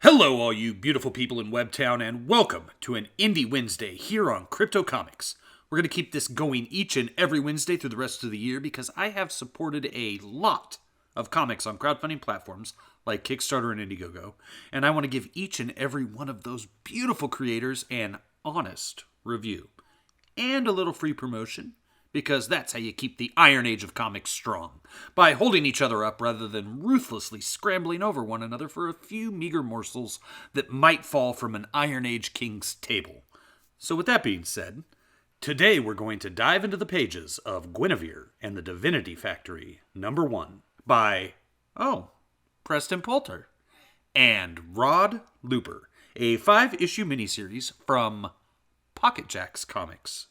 Hello, all you beautiful people in Webtown, and welcome to an Indie Wednesday here on Crypto Comics. We're going to keep this going each and every Wednesday through the rest of the year because I have supported a lot of comics on crowdfunding platforms like Kickstarter and Indiegogo, and I want to give each and every one of those beautiful creators an honest review and a little free promotion, because that's how you keep the Iron Age of comics strong, by holding each other up rather than ruthlessly scrambling over one another for a few meager morsels that might fall from an Iron Age king's table. So with that being said, today we're going to dive into the pages of Guinevere and the Divinity Factory, number 1, by, Preston Poulter, and Rod Luper, a 5-issue miniseries from Pocket Jacks Comics.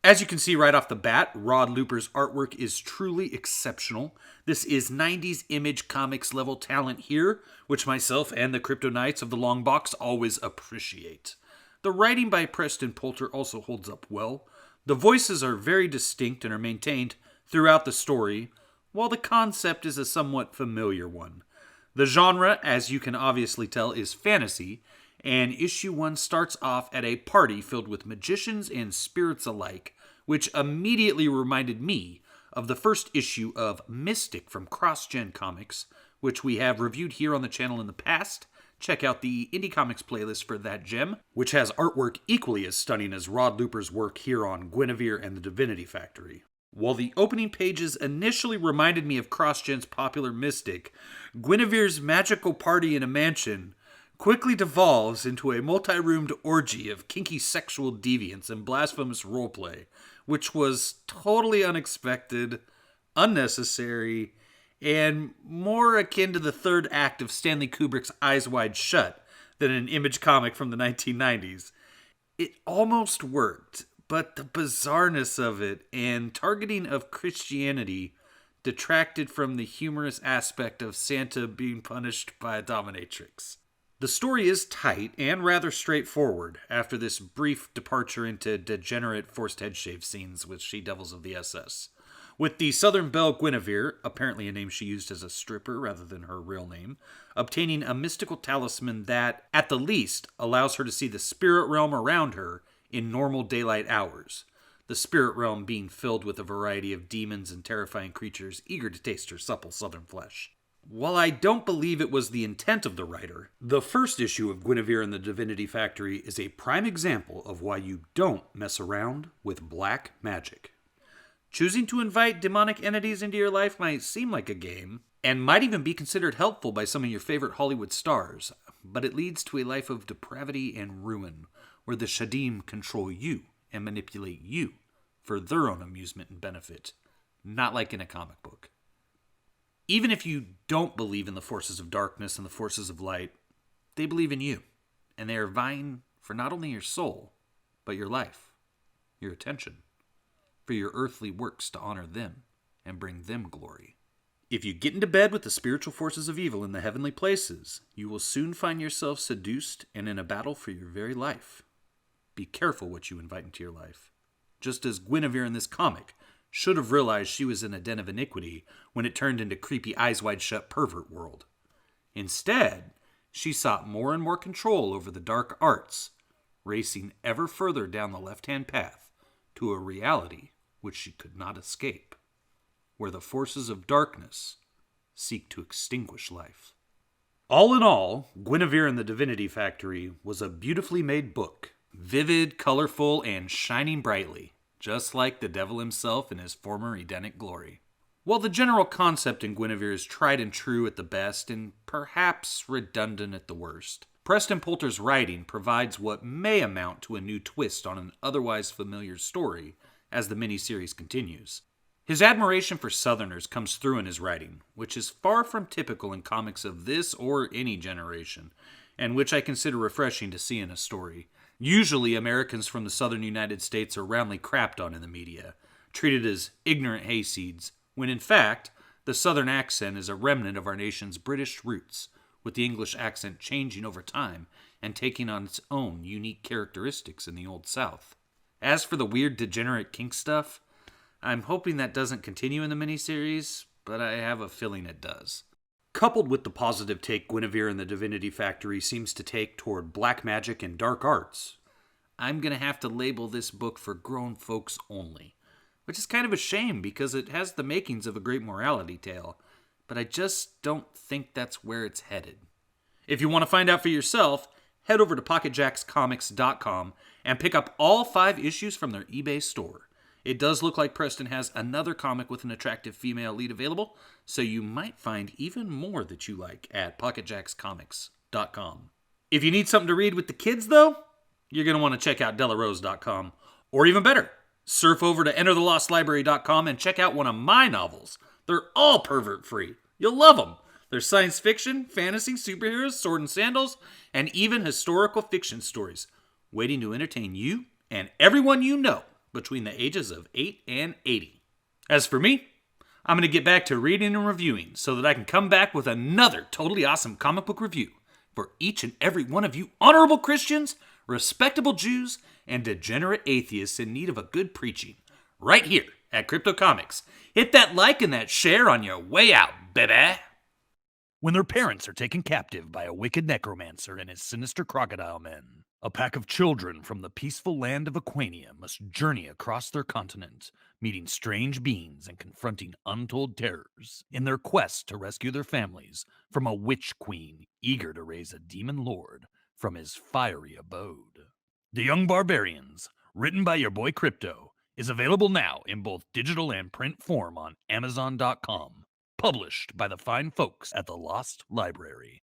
As you can see right off the bat, Rod Luper's artwork is truly exceptional. This is 90s Image Comics level talent here, which myself and the Crypto Knights of the Long Box always appreciate. The writing by Preston Poulter also holds up well. The voices are very distinct and are maintained throughout the story, while the concept is a somewhat familiar one. The genre, as you can obviously tell, is fantasy, and issue 1 starts off at a party filled with magicians and spirits alike, which immediately reminded me of the first issue of Mystic from CrossGen Comics, which we have reviewed here on the channel in the past. Check out the Indie Comics playlist for that gem, which has artwork equally as stunning as Rod Luper's work here on Guinevere and the Divinity Factory. While the opening pages initially reminded me of CrossGen's popular Mystic, Guinevere's magical party in a mansion quickly devolves into a multi-roomed orgy of kinky sexual deviance and blasphemous roleplay, which was totally unexpected, unnecessary, and more akin to the third act of Stanley Kubrick's Eyes Wide Shut than an Image comic from the 1990s. It almost worked, but the bizarreness of it and targeting of Christianity detracted from the humorous aspect of Santa being punished by a dominatrix. The story is tight and rather straightforward after this brief departure into degenerate forced head shave scenes with she-devils of the SS. With the Southern Belle Guinevere, apparently a name she used as a stripper rather than her real name, obtaining a mystical talisman that, at the least, allows her to see the spirit realm around her in normal daylight hours. The spirit realm being filled with a variety of demons and terrifying creatures eager to taste her supple southern flesh. While I don't believe it was the intent of the writer, the first issue of Guinevere and the Divinity Factory is a prime example of why you don't mess around with black magic. Choosing to invite demonic entities into your life might seem like a game, and might even be considered helpful by some of your favorite Hollywood stars, but it leads to a life of depravity and ruin, where the Shadim control you and manipulate you for their own amusement and benefit, not like in a comic book. Even if you don't believe in the forces of darkness and the forces of light, they believe in you, and they are vying for not only your soul, but your life, your attention, for your earthly works to honor them and bring them glory. If you get into bed with the spiritual forces of evil in the heavenly places, you will soon find yourself seduced and in a battle for your very life. Be careful what you invite into your life. Just as Guinevere in this comic should have realized she was in a den of iniquity when it turned into creepy Eyes Wide Shut pervert world. Instead, she sought more and more control over the dark arts, racing ever further down the left-hand path to a reality which she could not escape, where the forces of darkness seek to extinguish life. All in all, Guinevere and the Divinity Factory was a beautifully made book, vivid, colorful, and shining brightly, just like the devil himself in his former Edenic glory. While the general concept in Guinevere is tried and true at the best, and perhaps redundant at the worst, Preston Poulter's writing provides what may amount to a new twist on an otherwise familiar story as the miniseries continues. His admiration for Southerners comes through in his writing, which is far from typical in comics of this or any generation, and which I consider refreshing to see in a story. Usually, Americans from the southern United States are roundly crapped on in the media, treated as ignorant hayseeds, when in fact, the southern accent is a remnant of our nation's British roots, with the English accent changing over time and taking on its own unique characteristics in the Old South. As for the weird degenerate kink stuff, I'm hoping that doesn't continue in the miniseries, but I have a feeling it does. coupled with the positive take Guinevere and the Divinity Factory seems to take toward black magic and dark arts, I'm going to have to label this book for grown folks only. Which is kind of a shame because it has the makings of a great morality tale, but I just don't think that's where it's headed. If you want to find out for yourself, head over to PocketJacksComics.com and pick up all 5 issues from their eBay store. It does look like Preston has another comic with an attractive female lead available, so you might find even more that you like at PocketJacksComics.com. If you need something to read with the kids, though, you're going to want to check out Delarose.com, or even better, surf over to EnterTheLostLibrary.com and check out one of my novels. They're all pervert-free. You'll love them. There's science fiction, fantasy, superheroes, sword and sandals, and even historical fiction stories waiting to entertain you and everyone you know between the ages of 8 and 80. As for me, I'm going to get back to reading and reviewing so that I can come back with another totally awesome comic book review for each and every one of you honorable Christians, respectable Jews, and degenerate atheists in need of a good preaching, right here at Crypto Comics. Hit that like and that share on your way out, baby! When their parents are taken captive by a wicked necromancer and his sinister crocodile men, a pack of children from the peaceful land of Aquania must journey across their continent, meeting strange beings and confronting untold terrors in their quest to rescue their families from a witch queen eager to raise a demon lord from his fiery abode. The Young Barbarians, written by your boy Crypto, is available now in both digital and print form on Amazon.com, published by the fine folks at the Lost Library.